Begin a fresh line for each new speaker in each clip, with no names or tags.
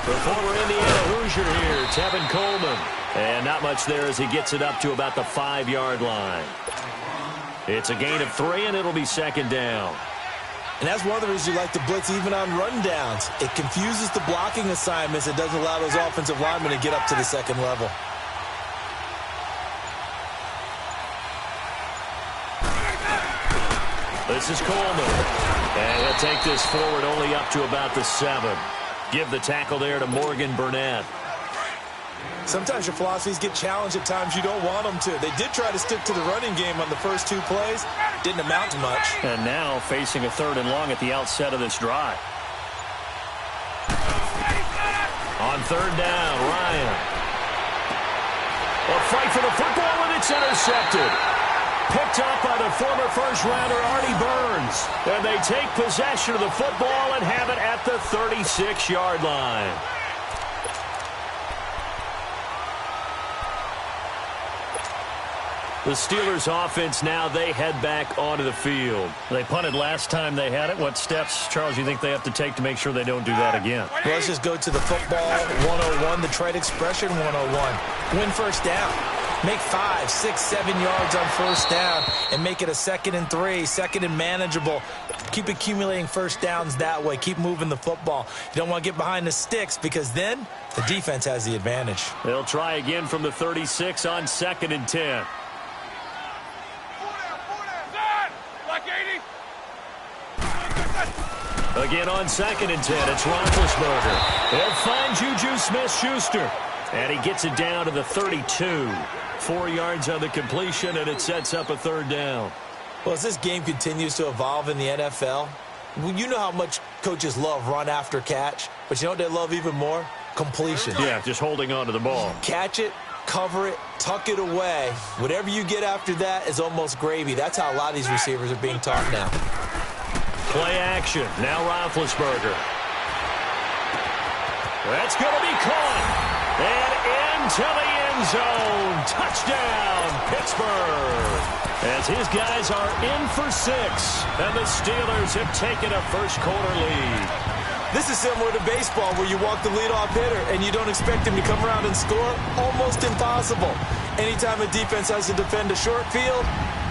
The former Indiana Hoosier here, Tevin Coleman. And not much there as he gets it up to about the 5-yard line. It's a gain of 3, and it'll be second down.
And that's one of the reasons you like to blitz even on rundowns. It confuses the blocking assignments. It doesn't allow those offensive linemen to get up to the second level.
This is Coleman. And he'll take this forward only up to about the 7. Give the tackle there to Morgan Burnett.
Sometimes your philosophies get challenged at times you don't want them to. They did try to stick to the running game on the first 2 plays. Didn't amount to much.
And now facing a 3rd and long at the outset of this drive. On 3rd down, Ryan. A fight for the football, and it's intercepted. Picked up by the former first-rounder Artie Burns. And they take possession of the football and have it at the 36-yard line. The Steelers offense now, they head back onto the field. They punted last time they had it. What steps, Charles, you think they have to take to make sure they don't do that again?
Well, let's just go to the football 101, the trade expression 101. Win first down. Make 5, 6, 7 yards on first down and make it a 2nd and 3, 2nd and manageable. Keep accumulating first downs that way. Keep moving the football. You don't want to get behind the sticks because then the defense has the advantage.
They'll try again from the 36 on 2nd and 10. Again on 2nd and 10, it's Roethlisberger. He'll find Juju Smith-Schuster. And he gets it down to the 32. 4 yards on the completion, and it sets up a 3rd down.
Well, as this game continues to evolve in the NFL, you know how much coaches love run after catch, but you know what they love even more? Completion.
Yeah, just holding on to the ball.
Catch it, cover it, tuck it away. Whatever you get after that is almost gravy. That's how a lot of these receivers are being taught now.
Play action. Now Roethlisberger. That's going to be caught. And into the end zone. Touchdown, Pittsburgh. As his guys are in for 6. And the Steelers have taken a first-quarter lead.
This is similar to baseball where you walk the leadoff hitter and you don't expect him to come around and score. Almost impossible. Anytime a defense has to defend a short field,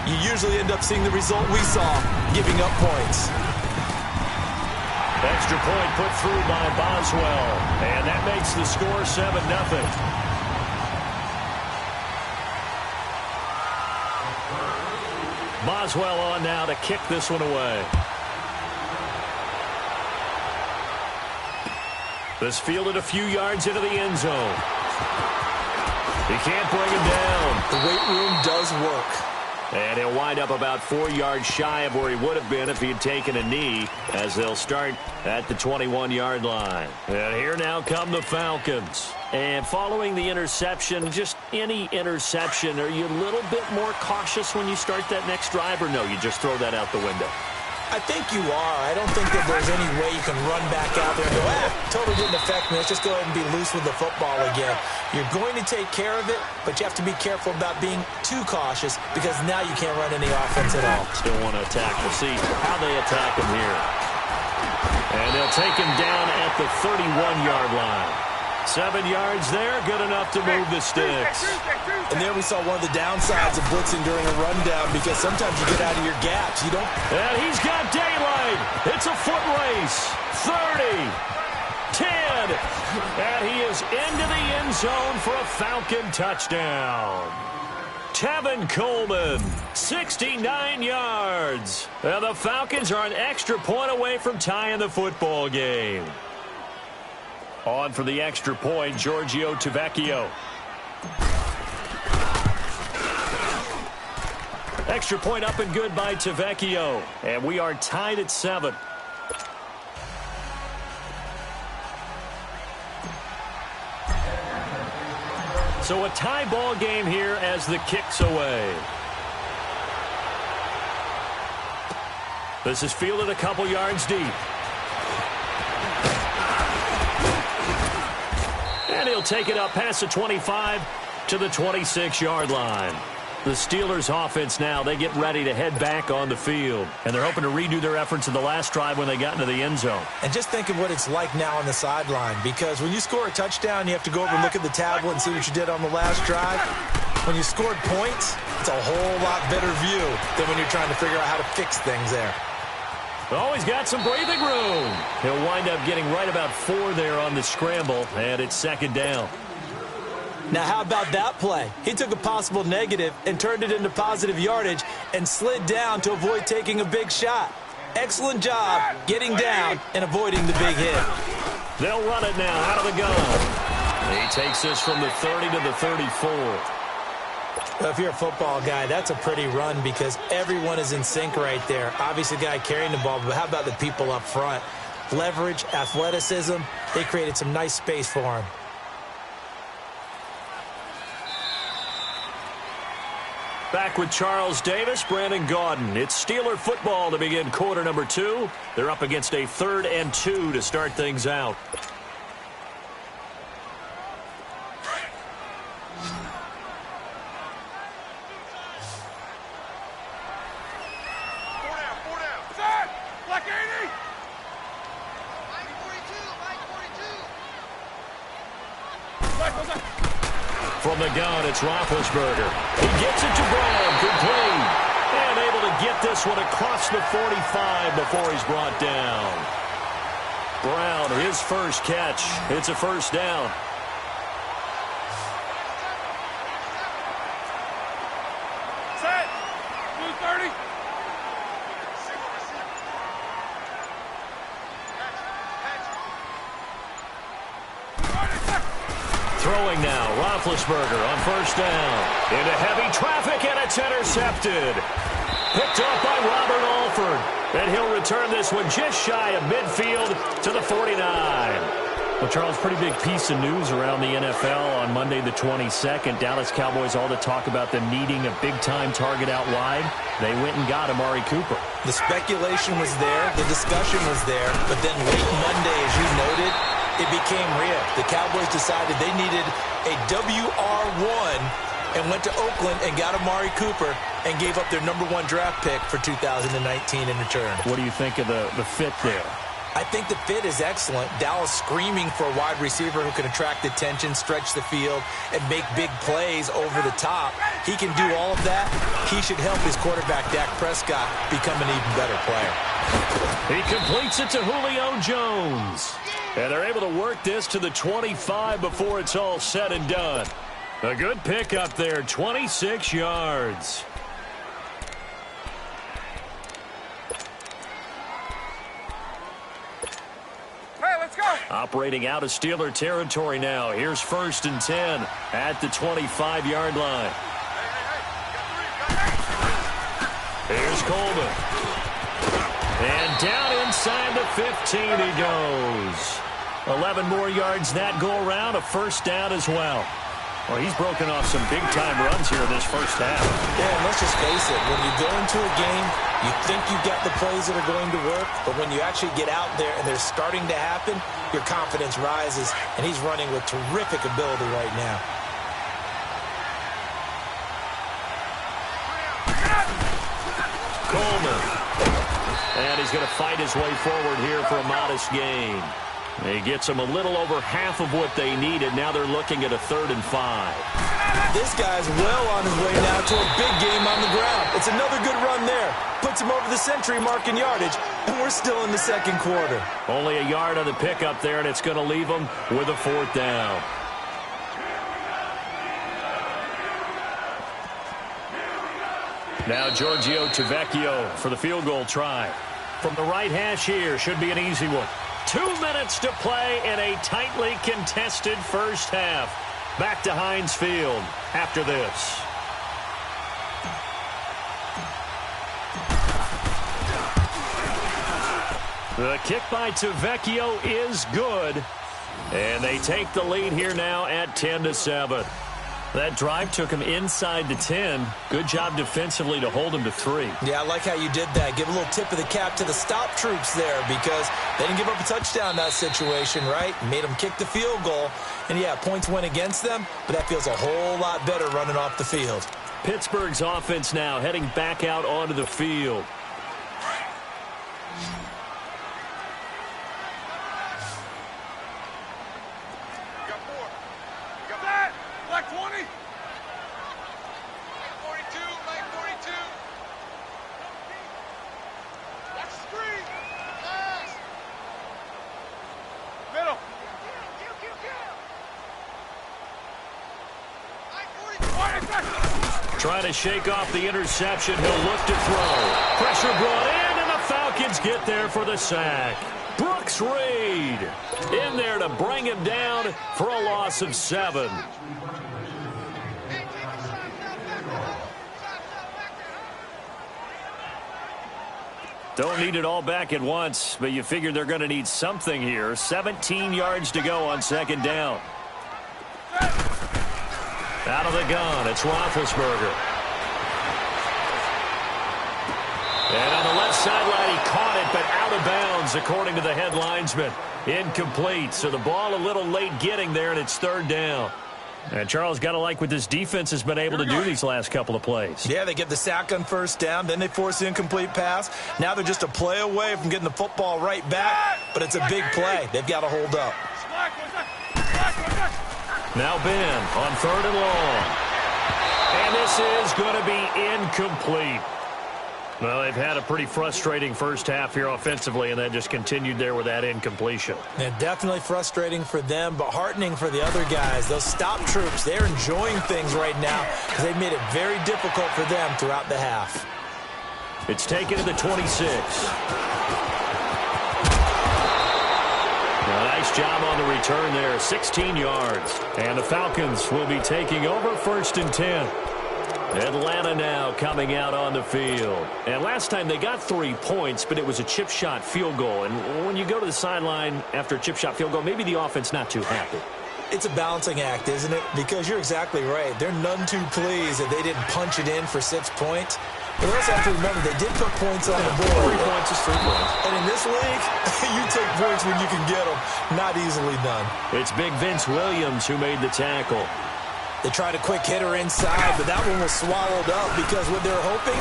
you usually end up seeing the result we saw, giving up points.
Extra point put through by Boswell. And that makes the score 7-0. Boswell on now to kick this one away. This fielded a few yards into the end zone. He can't bring him down.
The weight room does work.
And he'll wind up about 4 yards shy of where he would have been if he had taken a knee, as they'll start at the 21-yard line. And here now come the Falcons. And following the interception, just any interception, are you a little bit more cautious when you start that next drive, or no, you just throw that out the window?
I think you are. I don't think that there's any way you can run back out there and go, totally didn't affect me. Let's just go ahead and be loose with the football again. You're going to take care of it, but you have to be careful about being too cautious because now you can't run any offense at all.
Still want to attack. We'll see how they attack him here. And they'll take him down at the 31-yard line. 7 yards there, good enough to move the sticks.
And there we saw one of the downsides of blitzing during a rundown because sometimes you get out of your gaps. You don't.
And he's got daylight. It's a foot race. 30, 10, and he is into the end zone for a Falcon touchdown. Tevin Coleman, 69 yards. And the Falcons are an extra point away from tying the football game. On for the extra point, Giorgio Tavecchio. Extra point up and good by Tavecchio. And we are tied at 7. So a tie ball game here as the kick's away. This is fielded a couple yards deep. And he'll take it up past the 25 to the 26-yard line. The Steelers offense now, they get ready to head back on the field. And they're hoping to redo their efforts in the last drive when they got into the end zone.
And just think of what it's like now on the sideline, because when you score a touchdown, you have to go over and look at the tablet and see what you did on the last drive. When you scored points, it's a whole lot better view than when you're trying to figure out how to fix things there.
Oh, he's got some breathing room. He'll wind up getting right about 4 there on the scramble, and it's second down.
Now, how about that play? He took a possible negative and turned it into positive yardage and slid down to avoid taking a big shot. Excellent job getting down and avoiding the big hit.
They'll run it now out of the gun. He takes this from the 30 to the 34.
Well, if you're a football guy, that's a pretty run because everyone is in sync right there. Obviously, the guy carrying the ball, but how about the people up front? Leverage, athleticism, they created some nice space for him.
Back with Charles Davis, Brandon Gaudin. It's Steeler football to begin quarter number 2. They're up against a 3rd and 2 to start things out. From the gun, it's Roethlisberger. He gets it to Brown, complete. And able to get this one across the 45 before he's brought down. Brown, his first catch. It's a first down.
Set. 230.
Throwing now, Roethlisberger on first down. Into heavy traffic, and it's intercepted. Picked off by Robert Alford. And he'll return this one just shy of midfield to the 49. Well, Charles, pretty big piece of news around the NFL on Monday the 22nd. Dallas Cowboys, all the talk about them needing a big-time target out wide. They went and got Amari Cooper.
The speculation was there. The discussion was there. But then late Monday, as you noted, it became real. The Cowboys decided they needed a WR1 and went to Oakland and got Amari Cooper and gave up their #1 draft pick for 2019 in return.
What do you think of the fit there?
I think the fit is excellent. Dallas screaming for a wide receiver who can attract attention, stretch the field, and make big plays over the top. He can do all of that. He should help his quarterback, Dak Prescott, become an even better player.
He completes it to Julio Jones. And they're able to work this to the 25 before it's all said and done. A good pick up there, 26 yards.
Hey, let's go.
Operating out of Steeler territory now. Here's 1st and 10 at the 25-yard line. Here's Coleman. And down inside the 15 he goes. 11 more yards that go around, a first down as well. Well, he's broken off some big-time runs here this first half.
Yeah, and let's just face it. When you go into a game, you think you've got the plays that are going to work, but when you actually get out there and they're starting to happen, your confidence rises, and he's running with terrific ability right now.
Coleman. And he's going to fight his way forward here for a modest gain. He gets them a little over half of what they needed. Now they're looking at a 3rd and 5.
This guy's well on his way now to a big game on the ground. It's another good run there. Puts him over the century mark in yardage, and we're still in the second quarter.
Only a yard on the pickup there, and it's going to leave them with a 4th down. Now Giorgio Tavecchio for the field goal try. From the right hash here, should be an easy one. 2 minutes to play in a tightly contested first half. Back to Heinz Field after this. The kick by Tavecchio is good. And they take the lead here now at 10-7. That drive took him inside the 10. Good job defensively to hold him to 3.
Yeah, I like how you did that. Give a little tip of the cap to the stop troops there because they didn't give up a touchdown in that situation, right? Made them kick the field goal. And, yeah, points went against them, but that feels a whole lot better running off the field.
Pittsburgh's offense now heading back out onto the field.
Black 20. Black 42. Watch the screen. Middle.
Trying to shake off the interception. He'll look to throw. Pressure brought in, and the Falcons get there for the sack. Brooks Reed in there to bring him down for a loss of 7. Don't need it all back at once, but you figure they're going to need something here. 17 yards to go on second down. Out of the gun, it's Roethlisberger. And on the left sideline, he caught it, but out of bounds, according to the head linesman. Incomplete, so the ball a little late getting there, and it's third down. And Charles, got to like what this defense has been able to do these last couple of plays.
Yeah, they get the sack on first down, then they force the incomplete pass. Now they're just a play away from getting the football right back, but it's a big play. They've got to hold up.
Now Ben on 3rd and long. And this is going to be incomplete. Well, they've had a pretty frustrating first half here offensively, and that just continued there with that incompletion.
And definitely frustrating for them, but heartening for the other guys. Those stop troops, they're enjoying things right now because they've made it very difficult for them throughout the half.
It's taken to the 26. Nice job on the return there, 16 yards. And the Falcons will be taking over 1st and 10. Atlanta now coming out on the field. And last time they got 3 points, but it was a chip shot field goal. And when you go to the sideline after a chip shot field goal, maybe the offense not too happy.
It's a balancing act, isn't it? Because you're exactly right. They're none too pleased that they didn't punch it in for 6 points. But also have to remember, they did put points on the board.
3 points is 3 points.
And in this league, you take points when you can get them. Not easily done.
It's big Vince Williams who made the tackle.
They tried a quick hitter inside, but that one was swallowed up because what they're hoping,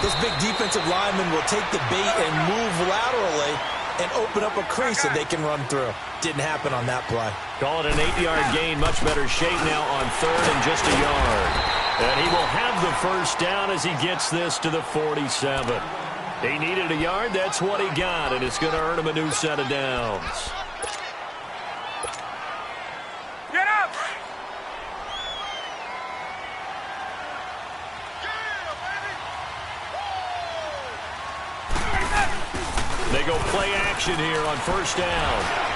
those big defensive linemen will take the bait and move laterally and open up a crease that they can run through. Didn't happen on that play.
Call it an 8-yard gain. Much better shape now on 3rd and just a yard. And he will have the first down as he gets this to the 47. He needed a yard. That's what he got, and it's going to earn him a new set of downs.
Get up!
They go play action here on 1st down.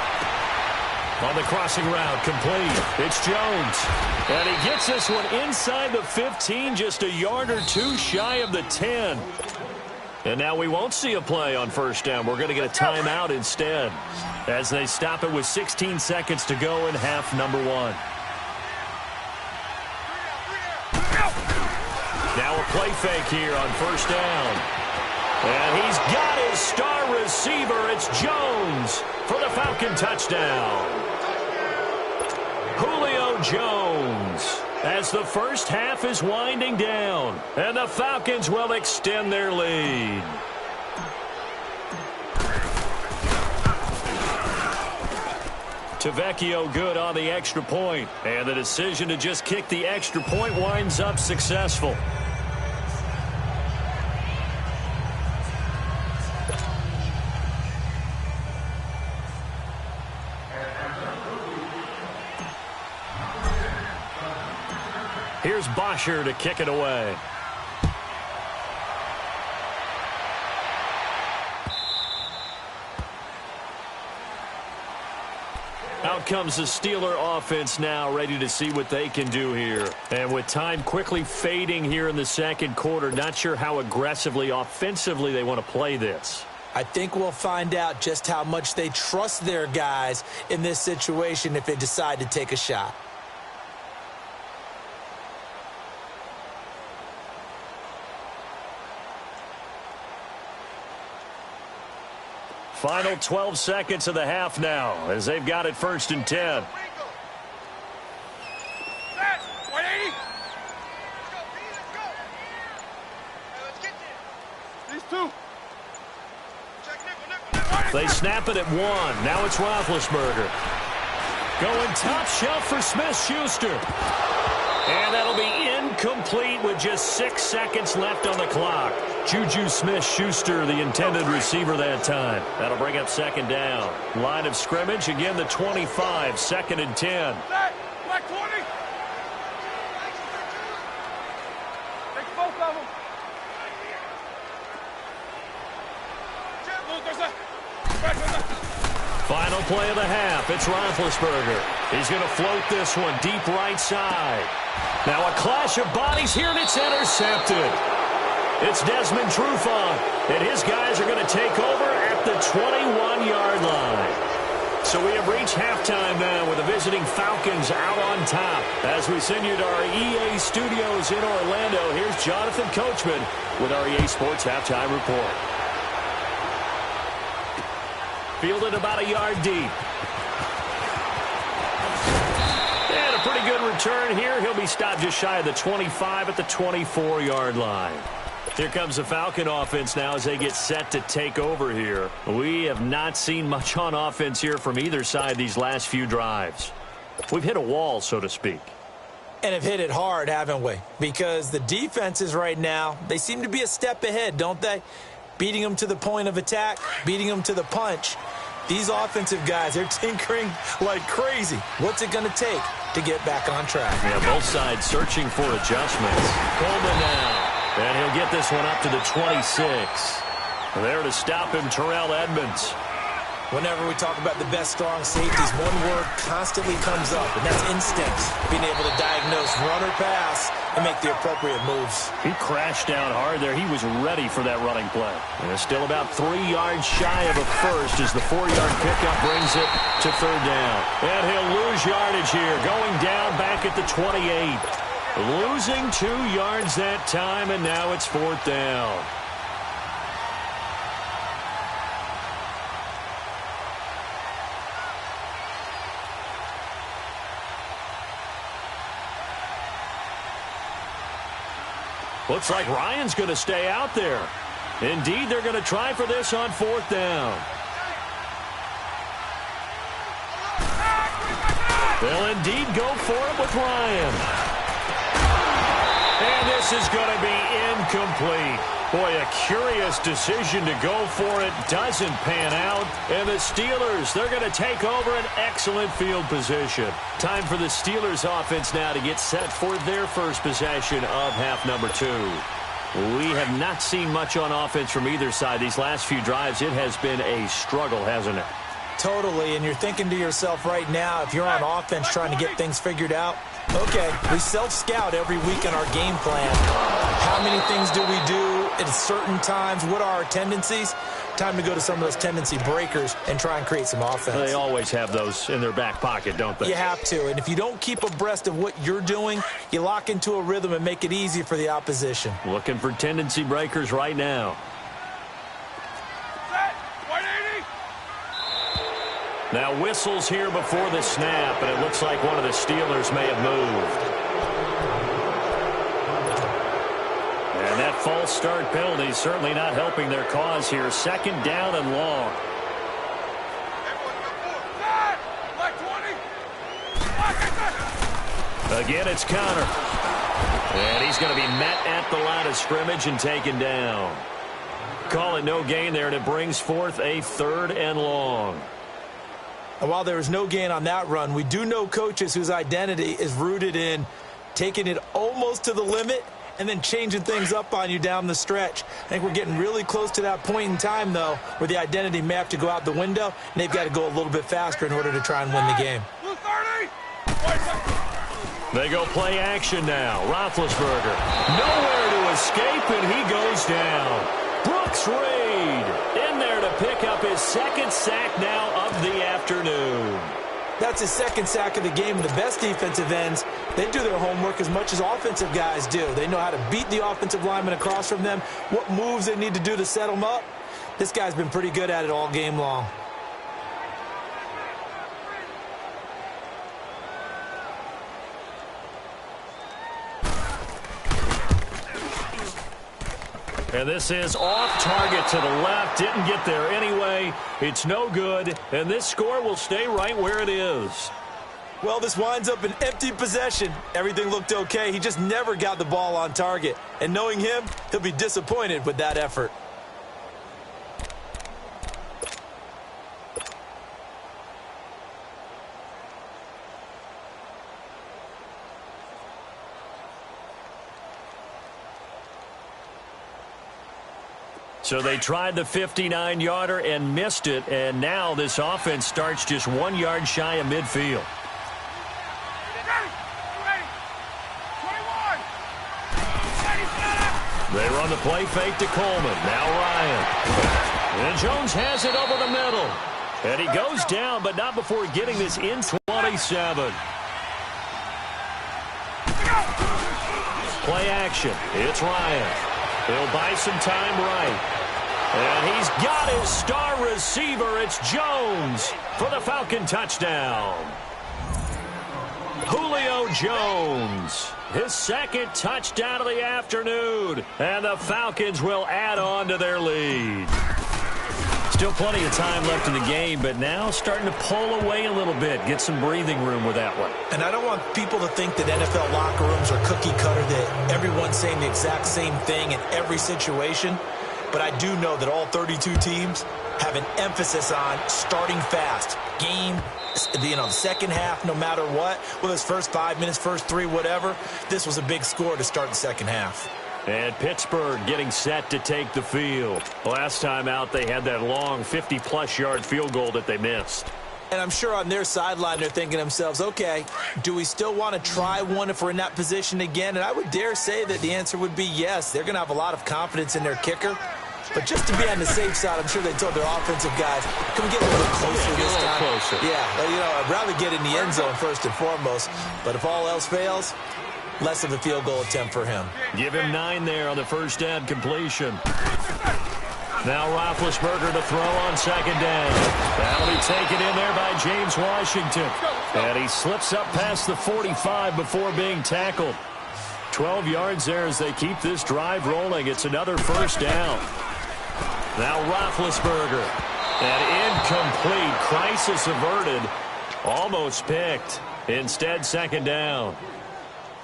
On the crossing route, complete. It's Jones. And he gets this one inside the 15, just a yard or 2 shy of the 10. And now we won't see a play on 1st down. We're going to get a timeout instead as they stop it with 16 seconds to go in half number 1. Now a play fake here on 1st down. And he's got his star receiver. It's Jones for the Falcon touchdown. Julio Jones as the first half is winding down. And the Falcons will extend their lead. Tavecchio good on the extra point. And the decision to just kick the extra point winds up successful. Here's Bosher to kick it away. Out comes the Steeler offense now, ready to see what they can do here. And with time quickly fading here in the second quarter, not sure how aggressively, offensively they want to play this.
I think we'll find out just how much they trust their guys in this situation if they decide to take a shot.
Final 12 seconds of the half now as they've got it 1st and 10.
Set! 180! These two. Check nickel.
They snap it at 1. Now it's Roethlisberger. Going top shelf for Smith-Schuster. And that'll be incomplete with just 6 seconds left on the clock. Juju Smith-Schuster, the intended receiver that time. That'll bring up second down. Line of scrimmage, again the 25, 2nd and 10.
Black 20. Take both of them.
Final play of the half. It's Roethlisberger. He's going to float this one deep right side. Now a clash of bodies here, and it's intercepted. It's Desmond Trufant, and his guys are going to take over at the 21-yard line. So we have reached halftime now with the visiting Falcons out on top. As we send you to our EA studios in Orlando, here's Jonathan Coachman with our EA Sports Halftime Report. Fielded about a yard deep. And a pretty good return here. He'll be stopped just shy of the 25 at the 24-yard line. Here comes the Falcon offense now as they get set to take over here. We have not seen much on offense here from either side these last few drives. We've hit a wall, so to speak.
And have hit it hard, haven't we? Because the defenses right now, they seem to be a step ahead, don't they? Beating them to the point of attack, beating them to the punch. These offensive guys, they're tinkering like crazy. What's it going to take to get back on track?
Yeah, both sides searching for adjustments. Coleman now. And he'll get this one up to the 26. There to stop him, Terrell Edmonds.
Whenever we talk about the best strong safeties, one word constantly comes up, and that's instinct. Being able to diagnose run or pass and make the appropriate moves.
He crashed down hard there. He was ready for that running play. And it's still about 3 yards shy of a first as the 4-yard pickup brings it to third down. And he'll lose yardage here, going down back at the 28. Losing 2 yards that time, and now it's 4th down. Looks like Ryan's going to stay out there. Indeed, they're going to try for this on 4th down. They'll indeed go for it with Ryan. And this is going to be incomplete. Boy, a curious decision to go for it. Doesn't pan out. And the Steelers, they're going to take over an excellent field position. Time for the Steelers offense now to get set for their first possession of half number 2. We have not seen much on offense from either side. These last few drives, it has been a struggle, hasn't it?
Totally, and you're thinking to yourself right now, if you're on offense trying to get things figured out, okay, we self-scout every week in our game plan. How many things do we do at certain times? What are our tendencies? Time to go to some of those tendency breakers and try and create some offense.
They always have those in their back pocket, don't they?
You have to, and if you don't keep abreast of what you're doing, you lock into a rhythm and make it easy for the opposition.
Looking for tendency breakers right now. Now whistles here before the snap, and it looks like one of the Steelers may have moved. And that false start penalty is certainly not helping their cause here. 2nd down and long. Again, it's Connor. And he's going to be met at the line of scrimmage and taken down. Call it no gain there, and it brings forth a 3rd and long.
And while there was no gain on that run, we do know coaches whose identity is rooted in taking it almost to the limit and then changing things up on you down the stretch. I think we're getting really close to that point in time, though, where the identity may have to go out the window, and they've got to go a little bit faster in order to try and win the game.
They go play action now. Roethlisberger, nowhere to escape, and he goes down. Brooks Reed in there to pick up his 2nd sack now of the afternoon.
That's his 2nd sack of the game. The best defensive ends, they do their homework as much as offensive guys do. They know how to beat the offensive lineman across from them, what moves they need to do to set them up. This guy's been pretty good at it all game long.
And this is off target to the left. Didn't get there anyway. It's no good. And this score will stay right where it is.
Well, this winds up an empty possession. Everything looked okay. He just never got the ball on target. And knowing him, he'll be disappointed with that effort.
So they tried the 59-yarder and missed it, and now this offense starts just 1 yard shy of midfield. They run the play fake to Coleman. Now Ryan. And Jones has it over the middle. And he goes down, but not before getting this in 27. Play action. It's Ryan. He'll buy some time right. And he's got his star receiver. It's Jones for the Falcon touchdown. Julio Jones, his second touchdown of the afternoon. And the Falcons will add on to their lead. Still plenty of time left in the game, but now starting to pull away a little bit. Get some breathing room with that one.
And I don't want people to think that NFL locker rooms are cookie cutter, that everyone's saying the exact same thing in every situation. But I do know that all 32 teams have an emphasis on starting fast. Game, the second half, no matter what. Whether it's first 5 minutes, first 3, whatever. This was a big score to start the second half.
And Pittsburgh getting set to take the field. Last time out, they had that long 50-plus yard field goal that they missed.
And I'm sure on their sideline, they're thinking to themselves, okay, do we still want to try one if we're in that position again? And I would dare say that the answer would be yes. They're going to have a lot of confidence in their kicker. But just to be on the safe side, I'm sure they told their offensive guys, can we get a little closer this time?
Closer.
Yeah, I'd rather get in the end zone first and foremost. But if all else fails, less of a field goal attempt for him.
Give him 9 there on the first down completion. Now Roethlisberger to throw on second down. That'll be taken in there by James Washington. And he slips up past the 45 before being tackled. 12 yards there as they keep this drive rolling. It's another first down. Now Roethlisberger. And incomplete. Crisis averted. Almost picked. Instead, second down.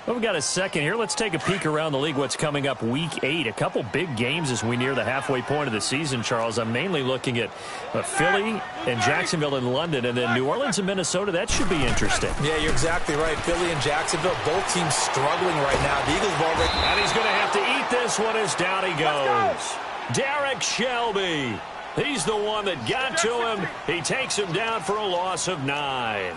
Well, we've got a second here. Let's take a peek around the league. What's coming up week 8. A couple big games as we near the halfway point of the season, Charles. I'm mainly looking at Philly and Jacksonville and London, and then New Orleans and Minnesota. That should be interesting.
Yeah, you're exactly right. Philly and Jacksonville, both teams struggling right now. The Eagles ball right.
And he's going to have to eat this one as down he goes. Derek Shelby. He's the one that got to him. He takes him down for a loss of 9.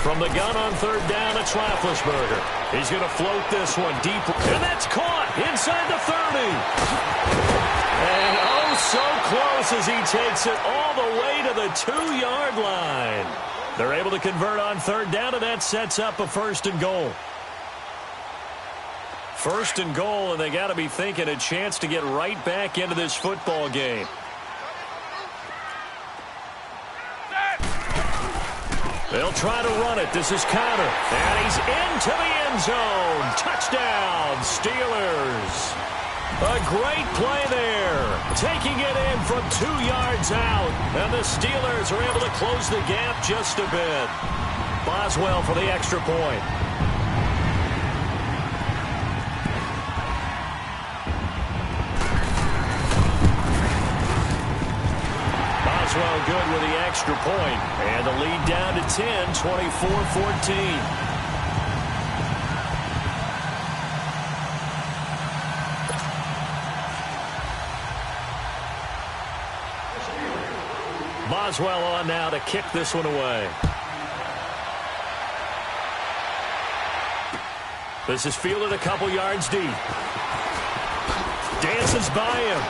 From the gun on third down, it's Roethlisberger. He's going to float this one deep. And that's caught inside the 30. And oh, so close as he takes it all the way to the 2-yard line. They're able to convert on third down, and that sets up a first and goal. First and goal, and they got to be thinking a chance to get right back into this football game. They'll try to run it. This is Conner. And he's into the end zone. Touchdown, Steelers. A great play there. Taking it in from 2 yards out. And the Steelers are able to close the gap just a bit. Boswell for the extra point. Boswell good with the extra point. And the lead down to 10, 24-14. Boswell on now to kick this one away. This is fielded a couple yards deep. Dances by him.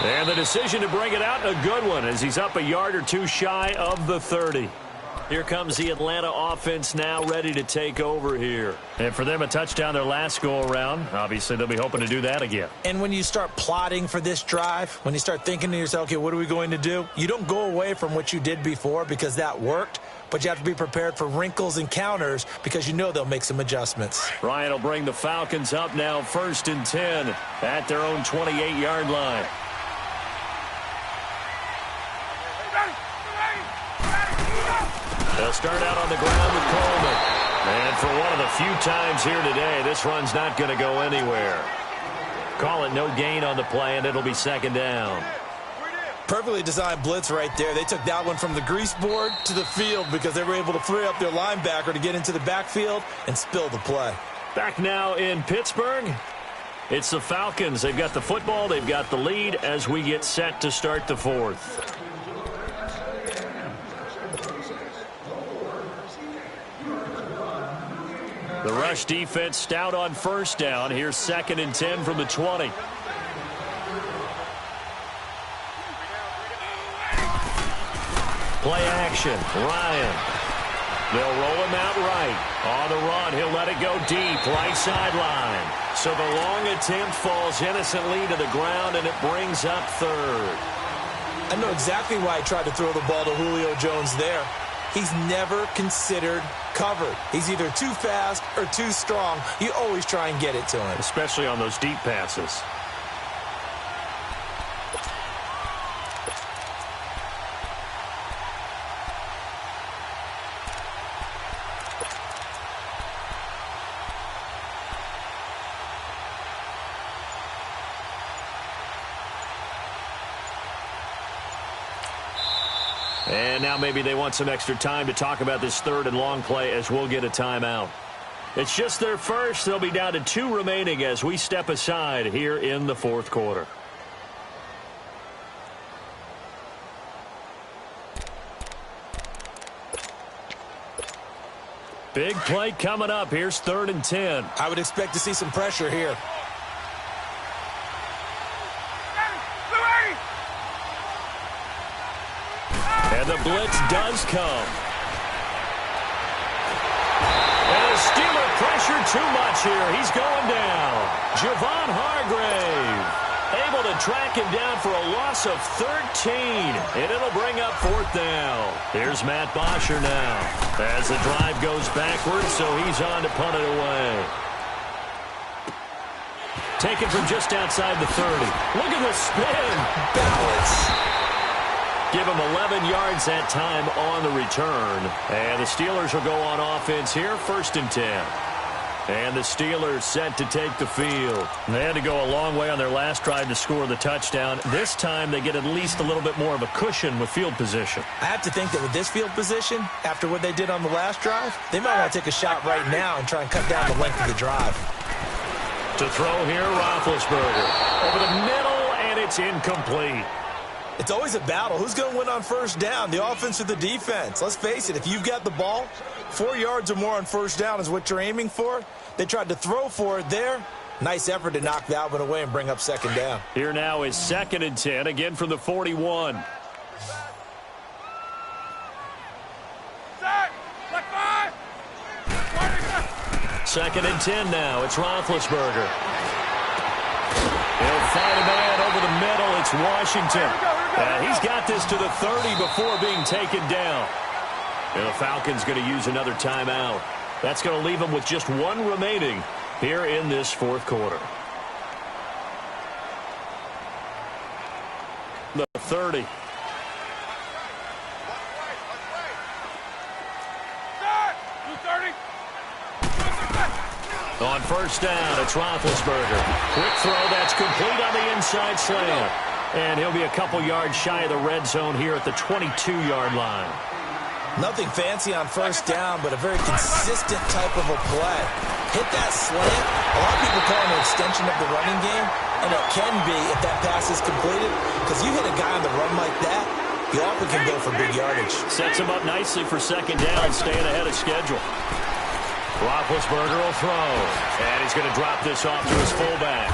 And the decision to bring it out, a good one, as he's up a yard or two shy of the 30. Here comes the Atlanta offense now ready to take over here. And for them, a touchdown their last go-around. Obviously, they'll be hoping to do that again.
And when you start plotting for this drive, when you start thinking to yourself, okay, what are we going to do? You don't go away from what you did before because that worked, but you have to be prepared for wrinkles and counters because you know they'll make some adjustments.
Ryan will bring the Falcons up now 1st and 10 at their own 28-yard line. They'll start out on the ground with Coleman. And for one of the few times here today, this run's not going to go anywhere. Call it no gain on the play, and it'll be 2nd down.
Perfectly designed blitz right there. They took that one from the grease board to the field because they were able to free up their linebacker to get into the backfield and spill the play.
Back now in Pittsburgh. It's the Falcons. They've got the football. They've got the lead as we get set to start the 4th. The rush defense stout on 1st down. Here's 2nd and 10 from the 20. Play action. Ryan. They'll roll him out right. On the run, he'll let it go deep, right sideline. So the long attempt falls innocently to the ground, and it brings up 3rd.
I know exactly why he tried to throw the ball to Julio Jones there. He's never considered covered. He's either too fast or too strong. You always try and get it to him.
Especially on those deep passes. And now maybe they want some extra time to talk about this 3rd and long play as we'll get a timeout. It's just their first. They'll be down to 2 remaining as we step aside here in the 4th quarter. Big play coming up. Here's 3rd and 10.
I would expect to see some pressure here.
And the blitz does come. And the Steeler pressure too much here. He's going down. Javon Hargrave able to track him down for a loss of 13. And it'll bring up 4th down. Here's Matt Bosher now as the drive goes backwards, so he's on to punt it away. Taken from just outside the 30. Look at the spin. Balance. Give him 11 yards that time on the return. And the Steelers will go on offense here, 1st and 10. And the Steelers set to take the field. They had to go a long way on their last drive to score the touchdown. This time they get at least a little bit more of a cushion with field position.
I have to think that with this field position, after what they did on the last drive, they might want to take a shot right now and try and cut down the length of the drive.
To throw here, Roethlisberger. Over the middle, and it's incomplete.
It's always a battle. Who's going to win on 1st down, the offense or the defense? Let's face it, if you've got the ball, 4 yards or more on 1st down is what you're aiming for. They tried to throw for it there. Nice effort to knock that one away and bring up 2nd down.
Here now is 2nd and 10, again from the 41.
Black 5.
2nd and 10 now. It's Roethlisberger. He'll fight a man over the middle. It's Washington. He's got this to the 30 before being taken down. And the Falcons going to use another timeout. That's going to leave them with just 1 remaining here in this 4th quarter. The 30. On 1st down, it's Roethlisberger. Quick throw, that's complete on the inside slant. And he'll be a couple yards shy of the red zone here at the 22-yard line.
Nothing fancy on 1st down, but a very consistent type of a play. Hit that slant. A lot of people call it an extension of the running game, and it can be if that pass is completed, because you hit a guy on the run like that, you often can go for big yardage.
Sets him up nicely for 2nd down, staying ahead of schedule. Roethlisberger will throw, and he's going to drop this off to his fullback.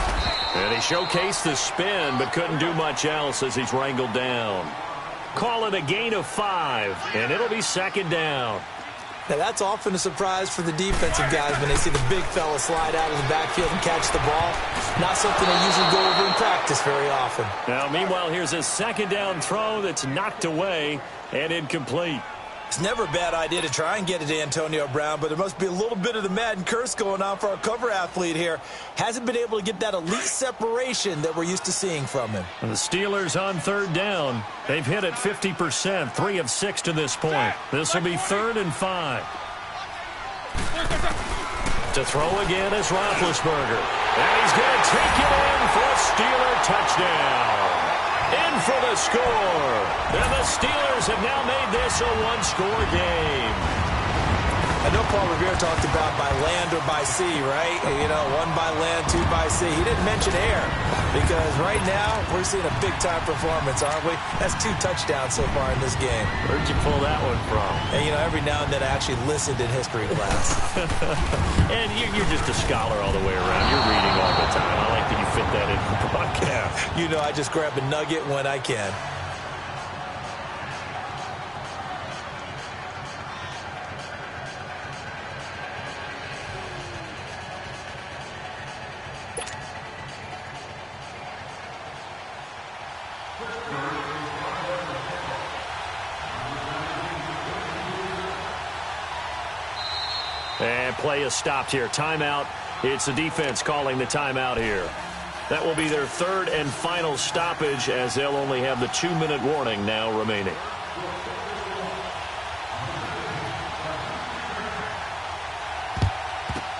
And he showcased the spin, but couldn't do much else as he's wrangled down. Call it a gain of 5, and it'll be second down.
Now, that's often a surprise for the defensive guys when they see the big fella slide out of the backfield and catch the ball. Not something they usually go over in practice very often.
Now, meanwhile, here's a second down throw that's knocked away and incomplete.
It's never a bad idea to try and get it to Antonio Brown, but there must be a little bit of the Madden curse going on for our cover athlete here. Hasn't been able to get that elite separation that we're used to seeing from him.
And the Steelers on third down. They've hit it 50%, 3 of 6 to this point. This will be 3rd and 5. To throw again is Roethlisberger. And he's going to take it in for a Steeler touchdown. In for the score. And the Steelers have now made this a one-score game.
I know Paul Revere talked about by land or by sea, right? You know, 1 by land, 2 by sea. He didn't mention air because right now we're seeing a big-time performance, aren't we? That's 2 touchdowns so far in this game.
Where'd you pull that one from?
And, you know, every now and then I actually listened in history class.
And you're just a scholar all the way around. You're reading all the time. I like that you fit that in the broadcast.
You know, I just grab a nugget when I can.
And play is stopped here. Timeout. It's the defense calling the timeout here. That will be their 3rd and final stoppage as they'll only have the 2-minute warning now remaining.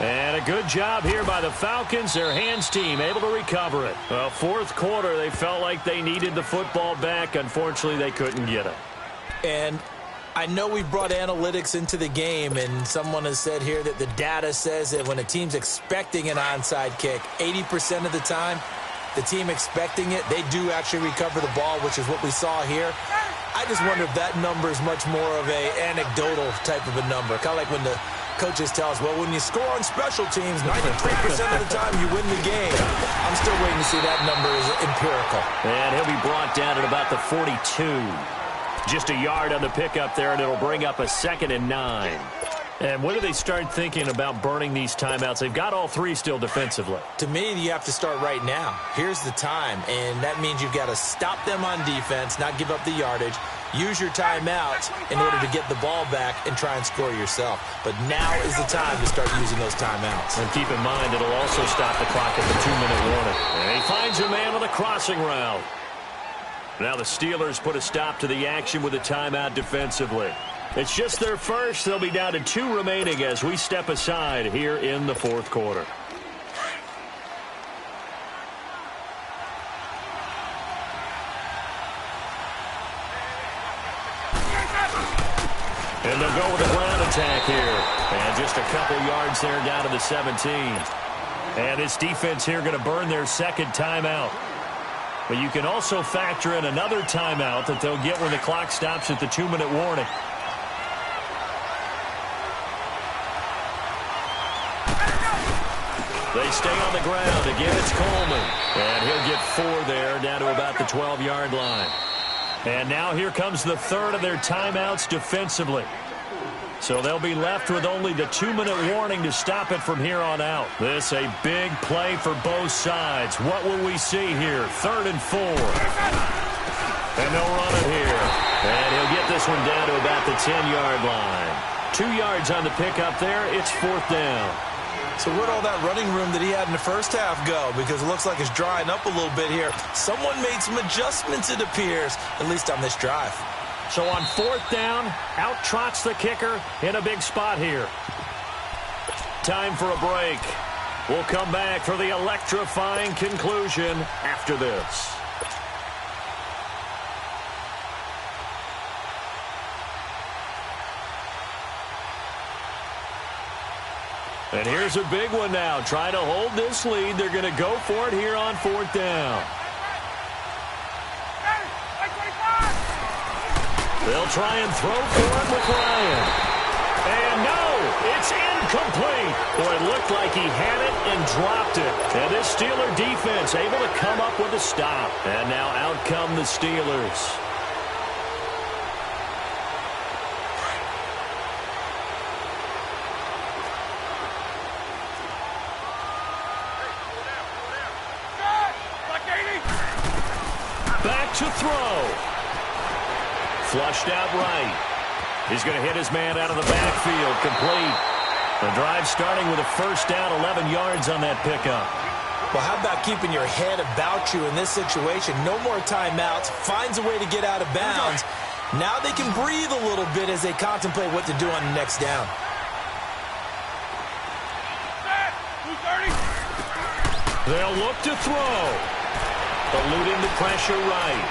And a good job here by the Falcons. Their hands team able to recover it. Well, 4th quarter, they felt like they needed the football back. Unfortunately, they couldn't get it.
And I know we brought analytics into the game, and someone has said here that the data says that when a team's expecting an onside kick, 80% of the time, the team expecting it, they do actually recover the ball, which is what we saw here. I just wonder if that number is much more of a anecdotal type of a number. Kind of like when the coaches tell us, well, when you score on special teams, 93% of the time you win the game. I'm still waiting to see that number is empirical.
And he'll be brought down at about the 42. Just a yard on the pickup there, and it'll bring up a 2nd and 9. And when do they start thinking about burning these timeouts? They've got all 3 still defensively.
To me, you have to start right now. Here's the time, and that means you've got to stop them on defense, not give up the yardage, use your timeout in order to get the ball back and try and score yourself. But now is the time to start using those timeouts.
And keep in mind, it'll also stop the clock at the 2-minute warning. And he finds a man on the crossing route. Now the Steelers put a stop to the action with a timeout defensively. It's just their first. They'll be down to 2 remaining as we step aside here in the 4th quarter. And they'll go with a ground attack here. And just a couple yards there down to the 17. And this defense here going to burn their 2nd timeout. But you can also factor in another timeout that they'll get when the clock stops at the 2-minute warning. They stay on the ground. Again, it's Coleman. And he'll get 4 there down to about the 12-yard line. And now here comes the 3rd of their timeouts defensively. So they'll be left with only the 2-minute warning to stop it from here on out. This a big play for both sides. What will we see here? 3rd and 4. And they'll run it here. And he'll get this one down to about the 10-yard line. 2 yards on the pickup there. It's 4th down.
So where'd all that running room that he had in the first half go? Because it looks like it's drying up a little bit here. Someone made some adjustments, it appears, at least on this drive.
So on 4th down, out trots the kicker in a big spot here. Time for a break. We'll come back for the electrifying conclusion after this. And here's a big one now. Trying to hold this lead. They're going to go for it here on 4th down. They'll try and throw for it with Ryan. And no, it's incomplete. Boy, it looked like he had it and dropped it. And this Steeler defense able to come up with a stop. And now out come the Steelers. to throw. Flushed out right. He's going to hit his man out of the backfield. Complete. The drive starting with a first down, 11 yards on that pickup.
Well, how about keeping your head about you in this situation? No more timeouts. Finds a way to get out of bounds. Now they can breathe a little bit as they contemplate what to do on the next down.
They'll look to throw. Eluding the pressure right.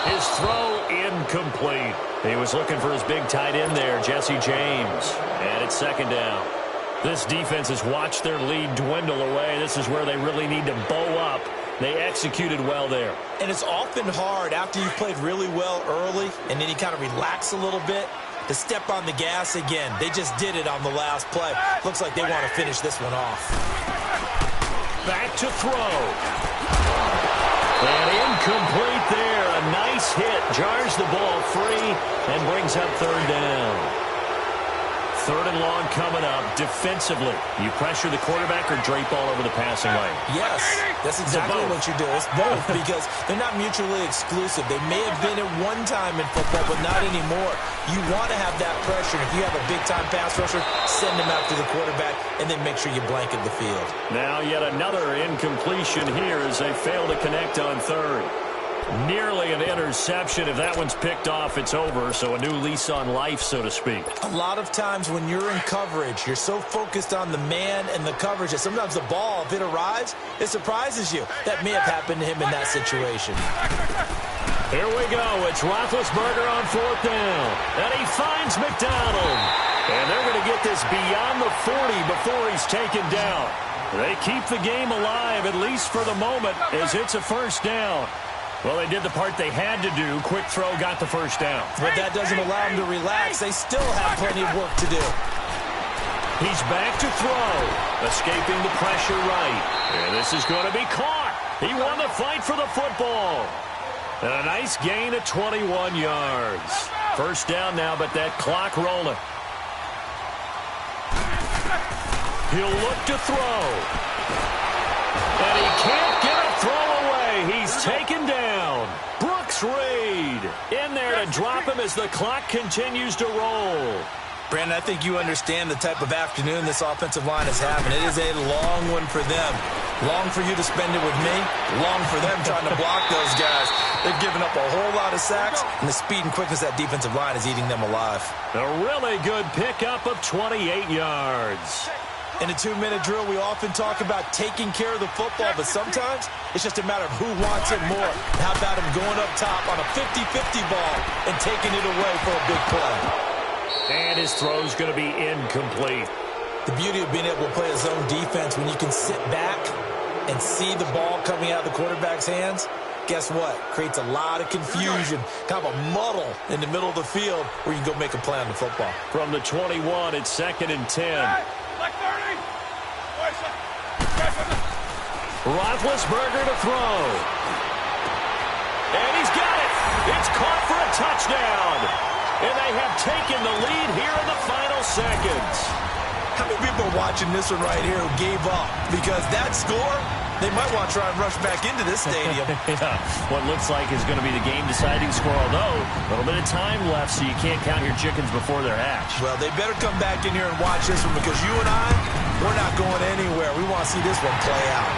His throw incomplete. He was looking for his big tight end there, Jesse James. And it's second down. This defense has watched their lead dwindle away. This is where they really need to bow up. They executed well there.
And it's often hard after you've played really well early and then you kind of relax a little bit to step on the gas again. They just did it on the last play. Looks like they want to finish this one off.
Back to throw. And incomplete there. A nice hit. Jars the ball free and brings up third down. Third and long coming up. Defensively, you pressure the quarterback or drape all over the passing lane?
Yes, that's exactly what you do. It's both because they're not mutually exclusive. They may have been at one time in football, but not anymore. You want to have that pressure. If you have a big-time pass rusher, send him after the quarterback and then make sure you blanket the field.
Now yet another incompletion here as they fail to connect on third. Nearly an interception. If that one's picked off, it's over. So a new lease on life, so to speak.
A lot of times when you're in coverage, you're so focused on the man and the coverage that sometimes the ball, if it arrives, it surprises you. That may have happened to him in that situation.
Here we go. It's Roethlisberger on fourth down. And he finds McDonald. And they're going to get this beyond the 40 before he's taken down. They keep the game alive, at least for the moment, as it's a first down. Well, they did the part they had to do. Quick throw got the first down.
But that doesn't allow them to relax. They still have plenty of work to do.
He's back to throw. Escaping the pressure right. And this is going to be caught. He won the fight for the football. And a nice gain of 21 yards. First down now, but that clock rolling. He'll look to throw. And he can't get a throw away. He's taken down. Brooks Reed in there to drop him as the clock continues to roll.
Brandon, I think you understand the type of afternoon this offensive line is having. It is a long one for them. Long for you to spend it with me. Long for them trying to block those guys. They've given up a whole lot of sacks, and the speed and quickness of that defensive line is eating them alive.
A really good pickup of 28 yards.
In a 2-minute drill, we often talk about taking care of the football, but sometimes it's just a matter of who wants it more. How about him going up top on a 50-50 ball and taking it away for a big play?
And his throw's going to be incomplete.
The beauty of being able to play a zone defense when you can sit back and see the ball coming out of the quarterback's hands, guess what? Creates a lot of confusion, kind of a muddle in the middle of the field where you can go make a play on the football.
From the 21, it's 2nd and 10. Roethlisberger to throw. And he's got it. It's caught for a touchdown. And they have taken the lead here in the final seconds.
How many people are watching this one right here who gave up? Because that score, they might want to try and rush back into this stadium.
Yeah, what looks like is going to be the game-deciding score, although a little bit of time left, so you can't count your chickens before they're hatched.
Well, they better come back in here and watch this one because you and I, we're not going anywhere. We want to see this one play out.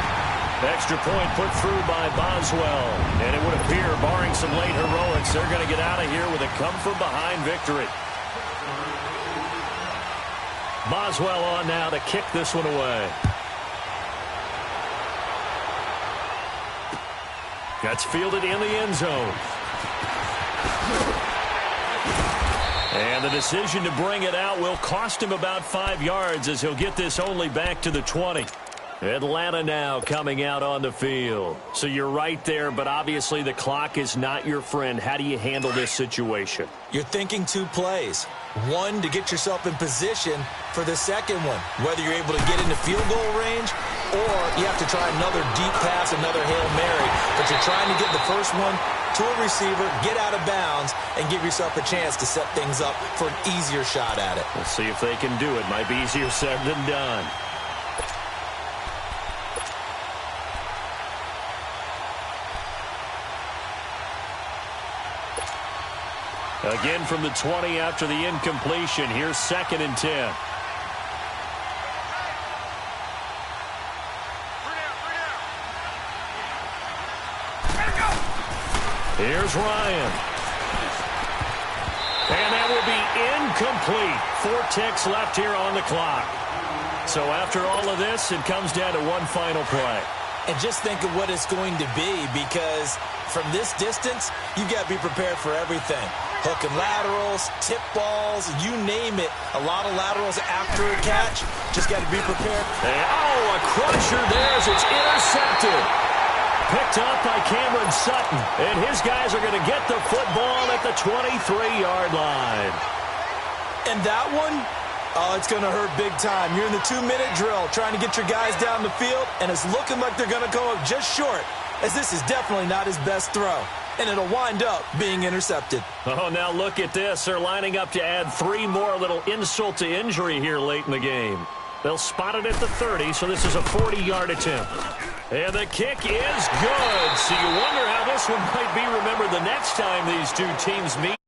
Extra point put through by Boswell. And it would appear, barring some late heroics, they're going to get out of here with a come-from-behind victory. Boswell on now to kick this one away. That's fielded in the end zone. And the decision to bring it out will cost him about 5 yards as he'll get this only back to the 20. Atlanta now coming out on the field. So you're right there, but obviously the clock is not your friend. How do you handle this situation?
You're thinking 2 plays. One, to get yourself in position for the second one, whether you're able to get into field goal range or you have to try another deep pass, another Hail Mary. But you're trying to get the first one to a receiver, get out of bounds, and give yourself a chance to set things up for an easier shot at it.
We'll see if they can do it. Might be easier said than done. Again from the 20 after the incompletion. Here's 2nd and 10. Here's Ryan. And that will be incomplete. 4 ticks left here on the clock. So after all of this, it comes down to one final play.
And just think of what it's going to be, because from this distance, you got to be prepared for everything. Hook and laterals, tip balls, you name it. A lot of laterals after a catch. Just got to be prepared.
Oh, a crusher there as it's intercepted. Picked up by Cameron Sutton. And his guys are going to get the football at the 23-yard line.
And that one, oh, it's going to hurt big time. You're in the 2-minute drill trying to get your guys down the field, and it's looking like they're going to come up just short, as this is definitely not his best throw. And it'll wind up being intercepted.
Oh, now look at this. They're lining up to add 3 more, little insult to injury here late in the game. They'll spot it at the 30, so this is a 40-yard attempt. And the kick is good. So you wonder how this one might be remembered the next time these two teams meet.